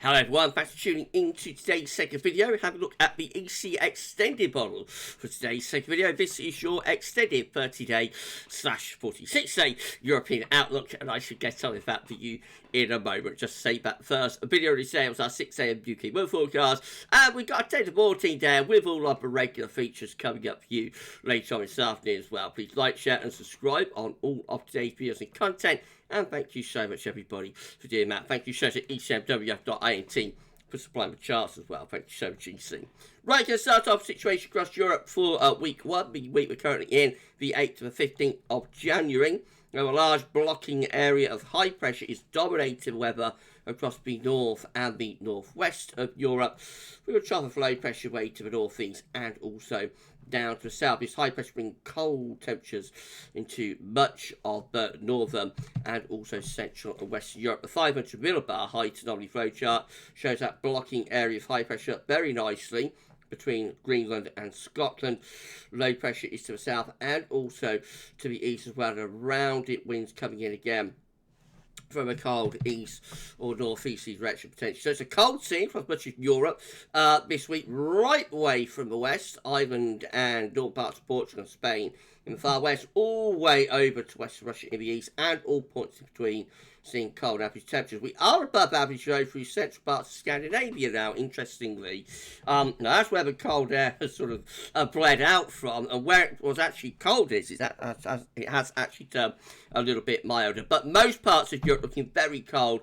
Hello everyone, thanks for tuning in to today's second video. Have a look at the EC Extended model. For today's second video, this is your extended 30-day / 46-day European outlook, and I should get something back for you in a moment. Just say that first video today was our 6 AM UK weather forecast, and we got a data bulletin there with all of the regular features coming up for you later on this afternoon as well. Please like, share and subscribe on all of today's videos and content. And thank you so much, everybody, for doing that. Thank you so much to ecmwf.int for supplying the charts as well. Thank you so much, EC. Right, going to start off the situation across Europe for week 1. The week we're currently in, the 8th to the 15th of January. Now, a large blocking area of high pressure is dominating weather across the north and the northwest of Europe, with a trough of low pressure way to the northeast and also down to the south. This high pressure brings cold temperatures into much of the northern and also central and western Europe. The 500 millibar height anomaly flow chart shows that blocking area of high pressure very nicely between Greenland and Scotland. Low pressure is to the south and also to the east as well, and around it winds coming in again from a cold east or northeasterly direction potentially. So it's a cold scene across much of Europe this week, right away from the west, Ireland and north parts of Portugal and Spain in the far west, all the way over to western Russia in the east, and all points in between seeing cold average temperatures. We are above average though through central parts of Scandinavia now, interestingly. Now that's where the cold air has sort of bled out from, and where it was actually coldest is that it has actually turned a little bit milder. But most parts of Europe looking very cold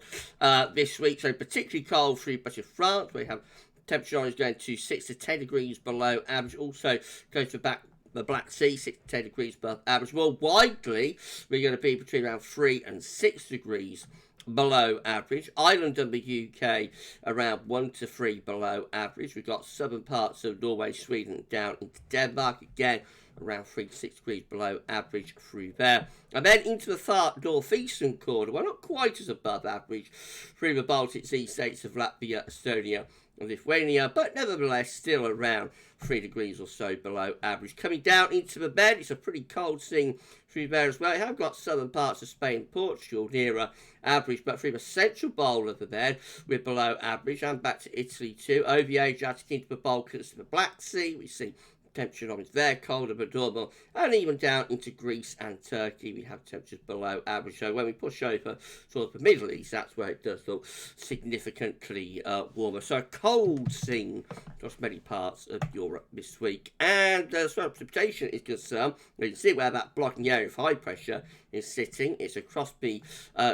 this week, so particularly cold through much of France, where we have temperature is going to 6 to 10 degrees below average. Also goes to the Black Sea, 6 to 10 degrees above average. More widely, we're going to be between around 3 and 6 degrees below average. Ireland and the UK around 1 to 3 below average. We've got southern parts of Norway, Sweden down into Denmark, again around 3 to 6 degrees below average through there. And then into the far northeastern corner, well, not quite as above average through the Baltic Sea states of Latvia, Estonia and Lithuania, but nevertheless still around 3 degrees or so below average. Coming down into the bed, it's a pretty cold scene through there as well. You have got southern parts of Spain and Portugal nearer average, but through the central bowl of the bed, we're below average, and back to Italy too. Over the Adriatic into the Balkans to the Black Sea, we see temperature numbers there, colder but normal, and even down into Greece and Turkey, we have temperatures below average. So when we push over sort of the Middle East, that's where it does look significantly warmer. So a cold scene across many parts of Europe this week. And as far as precipitation is concerned, you can see where that blocking area of high pressure is sitting. It's across the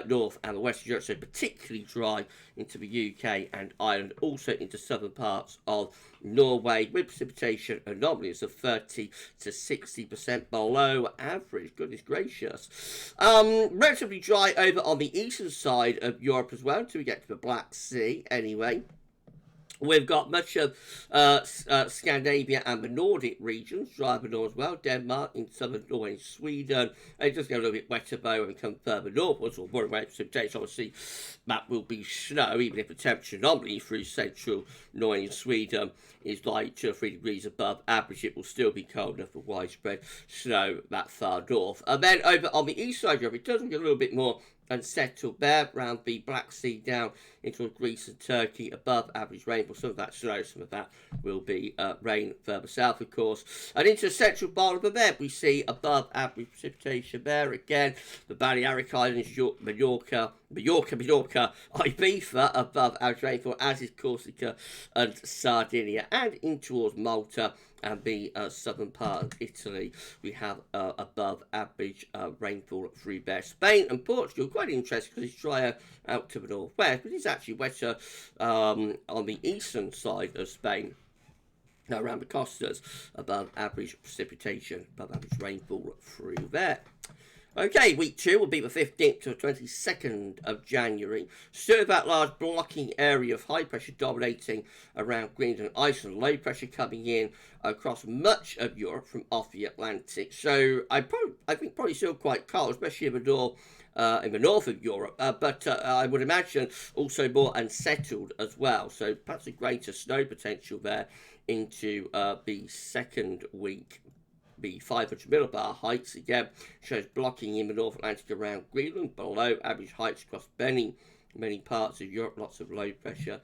north and the west of Europe, so particularly dry into the UK and Ireland, also into southern parts of Norway, with precipitation anomalies of 30 to 60% below average. Goodness gracious. Relatively dry over on the eastern side of Europe as well, until we get to the Black Sea anyway. We've got much of Scandinavia and the Nordic regions, dry over north as well. Denmark, in southern Norway and Sweden. It does get a little bit wetter though when we come further northwards, or more away precipitation. Obviously, that will be snow, even if the temperature anomaly through central Norway and Sweden is like 2 or 3 degrees above average. It will still be cold enough for widespread snow that far north. And then over on the east side of Europe, it does get a little bit more unsettled there around the Black Sea down into Greece and Turkey, above average rainfall. Some of that snow, some of that will be rain further south, of course. And into the central bowl of the Med, we see above average precipitation there again. The Balearic Islands, Mallorca, Ibiza, above average rainfall, as is Corsica and Sardinia, and in towards Malta and the southern part of Italy, we have above average rainfall through there. Spain and Portugal, quite interesting because it's drier out to the northwest, but it's actually wetter on the eastern side of Spain. Now around the costas, above average precipitation, above average rainfall through there. Okay, week 2 will be the 15th to the 22nd of January. Still that large blocking area of high pressure dominating around Greenland and Iceland. Low pressure coming in across much of Europe from off the Atlantic. So I think probably still quite cold, especially in the north of Europe. But I would imagine also more unsettled as well. So perhaps a greater snow potential there into the second week. The 500 millibar heights again shows blocking in the North Atlantic around Greenland, below average heights across many many parts of Europe. Lots of low pressure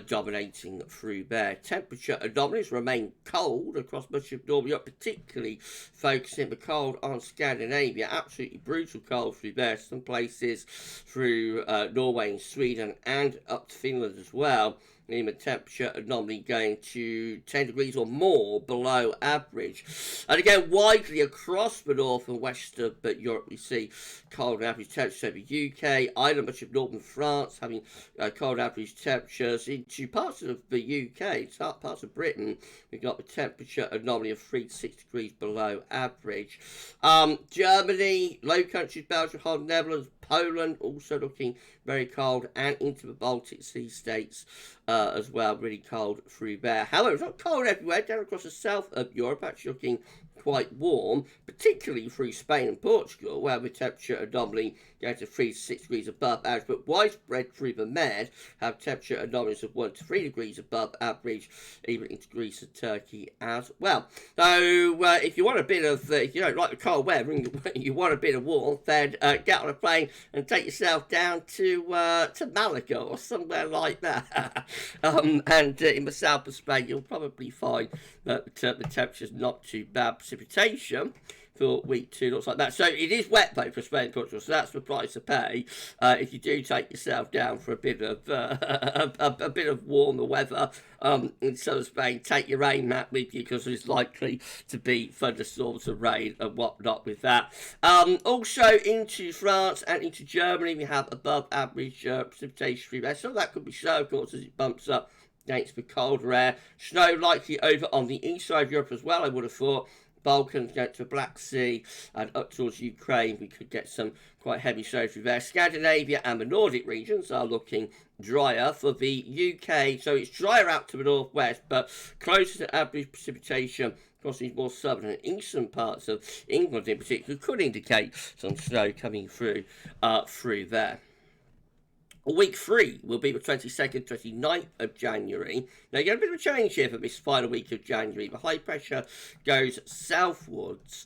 dominating through there. Temperature anomalies remain cold across much of Northern Europe, particularly focusing the cold on Scandinavia. Absolutely brutal cold through there. Some places through Norway and Sweden and up to Finland as well. Even temperature anomaly going to 10 degrees or more below average. And again, widely across the north and west of Europe, we see cold average temperatures over UK, Ireland, much of northern France having cold average temperatures. Into parts of the UK, parts of Britain, we've got the temperature anomaly of 3 to 6 degrees below average. Germany, Low Countries, Belgium, Holland, Netherlands, Poland also looking very cold, and into the Baltic Sea states as well, really cold through there. However, it's not cold everywhere. Down across the south of Europe, actually looking quite warm, particularly through Spain and Portugal, where the temperature anomaly goes to 3 to 6 degrees above average, but widespread through the Med have temperature anomalies of 1 to 3 degrees above average, even into Greece and Turkey as well. So if you want a bit of, if you don't like the cold weather and you want a bit of warmth, then get on a plane and take yourself down to Malaga or somewhere like that. And in the south of Spain, you'll probably find that the temperature's not too bad. Precipitation for week 2 looks like that. So it is wet though for Spain and Portugal, so that's the price to pay if you do take yourself down for a bit of a bit of warmer weather in southern Spain. Take your rain mat with you because there's likely to be thunderstorms of rain and whatnot with that. Also into France and into Germany, we have above average precipitation through there. So that could be so, of course, as it bumps up against the colder air. Snow likely over on the east side of Europe as well, I would have thought. Balkans, go to the Black Sea and up towards Ukraine, we could get some quite heavy snow through there. Scandinavia and the Nordic regions are looking drier. For the UK, so it's drier out to the northwest, but closer to average precipitation across these more southern and eastern parts of England in particular could indicate some snow coming through there. Week 3 will be the 22nd, 29th of January. Now, you get a bit of a change here for this final week of January. The high pressure goes southwards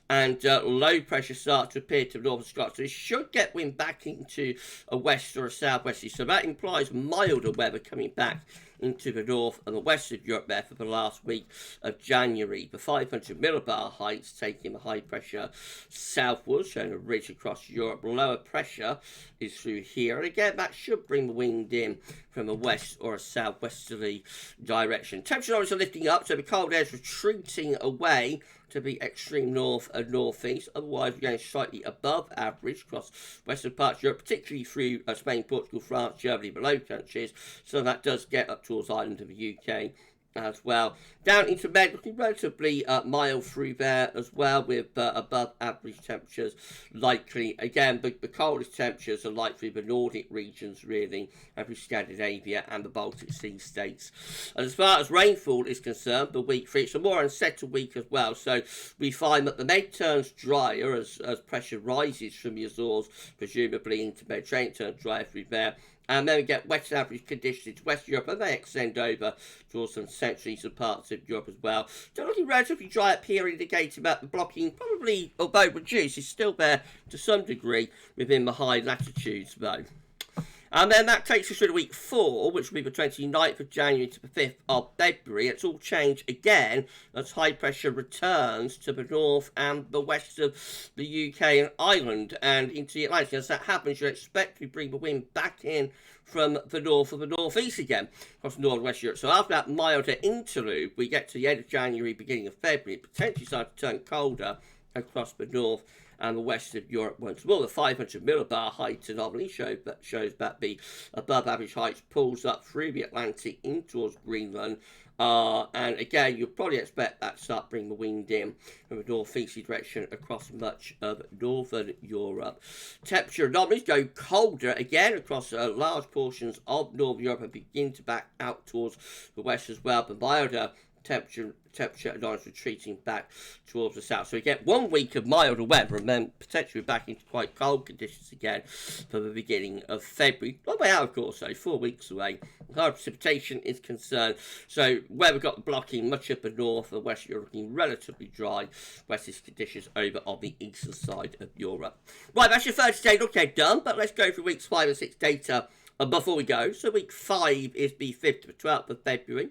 and low pressure starts to appear to the northern Scotland. So it should get wind back into a west or a southwesterly. So that implies milder weather coming back into the north and the west of Europe there for the last week of January. The 500 millibar heights taking the high pressure southwards, showing a ridge across Europe. Lower pressure is through here, and again that should bring the wind in from a west or a southwesterly direction. Temperatures are lifting up, so the cold air is retreating away to the extreme north and northeast. Otherwise, we're going slightly above average across western parts of Europe, particularly through Spain, Portugal, France, Germany, the Low Countries. So that does get up towards Ireland and the UK as well. Down into Med, looking relatively mild through there as well, with above average temperatures likely. Again, the coldest temperatures are likely the Nordic regions, really, through Scandinavia and the Baltic Sea states. And as far as rainfall is concerned, the week 3, it's a more unsettled week as well. So we find that the Med turns drier as pressure rises from the Azores, presumably into Mediterranean, turns drier through there. And then we get west average conditions into West Europe, and they extend over towards some central eastern parts of Europe as well. So looking relatively dry up here, indicating that the blocking, probably, although reduced, is still there to some degree within the high latitudes though. And then that takes us through to week 4, which will be the 29th of January to the 5th of February. It's all changed again as high pressure returns to the north and the west of the UK and Ireland and into the Atlantic. As that happens, you expect to bring the wind back in from the north or the northeast again across north and west Europe. So after that milder interlude, we get to the end of January, beginning of February, it potentially starts to turn colder across the north and the west of Europe once more. The 500 millibar height anomaly shows that the above average heights pulls up through the Atlantic in towards Greenland. And again, you'll probably expect that to start bringing the wind in from a northeasterly direction across much of northern Europe. Temperature anomalies go colder again across large portions of northern Europe and begin to back out towards the west as well. The milder temperature anomalies retreating back towards the south. So we get 1 week of milder weather and then potentially back into quite cold conditions again for the beginning of February. Long way out, of course, so 4 weeks away. As far as precipitation is concerned, so where we've got the blocking much of the north and west, you're looking relatively dry westish conditions over on the eastern side of Europe. Right, that's your 30-day look ahead done, but let's go for weeks 5 and 6 data before we go. So week 5 is the 5th to the 12th of February.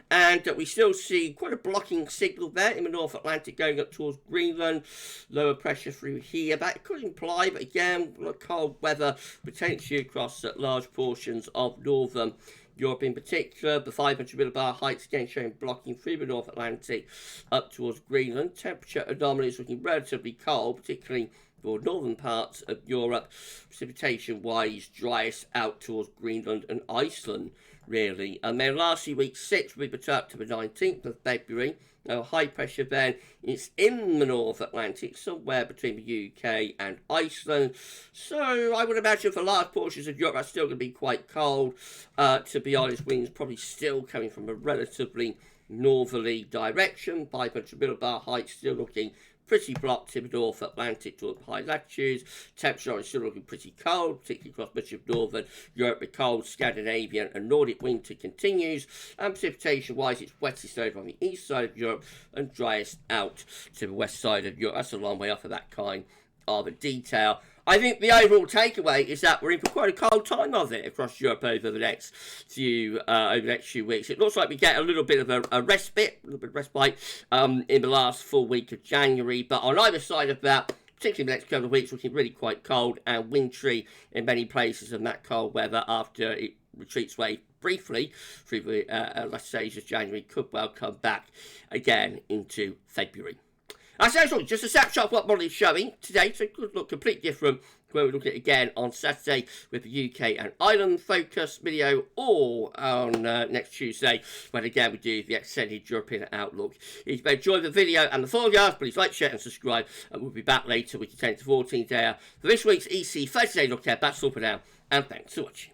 And we still see quite a blocking signal there in the North Atlantic going up towards Greenland. Lower pressure through here. That could imply, but again, cold weather potentially across large portions of northern Europe in particular. The 500 millibar heights again showing blocking through the North Atlantic up towards Greenland. Temperature anomalies looking relatively cold, particularly for northern parts of Europe. Precipitation-wise, driest out towards Greenland and Iceland, really. And then lastly, week 6 will be up to the 19th of February. Now, high pressure then is in the North Atlantic, somewhere between the UK and Iceland. So I would imagine for large portions of Europe, that's still going to be quite cold. To be honest, winds probably still coming from a relatively northerly direction. 500 millibar heights still looking pretty blocked in the North Atlantic to high latitudes. Temperature is still looking pretty cold, particularly across much of northern Europe. The cold Scandinavian and Nordic winter continues. And precipitation-wise, it's wettest over on the east side of Europe and driest out to the west side of Europe. That's a long way off of that kind of a detail. I think the overall takeaway is that we're in for quite a cold time of it across Europe over the next few weeks. It looks like we get a little bit of a respite, a little bit of respite in the last full week of January. But on either side of that, particularly the next couple of weeks, looking really quite cold and wintry in many places, and that cold weather after it retreats away briefly through the last stages of January could well come back again into February. As usual, just a snapshot of what model is showing today, so it could look completely different when we look at it again on Saturday with the UK and Ireland focus video, or on next Tuesday when again we do the extended European outlook. If you've enjoyed the video and the forecast, please like, share and subscribe, and we'll be back later with the 10 to 14th hour for this week's EC 30-day look ahead. That's all for now, and thanks for watching.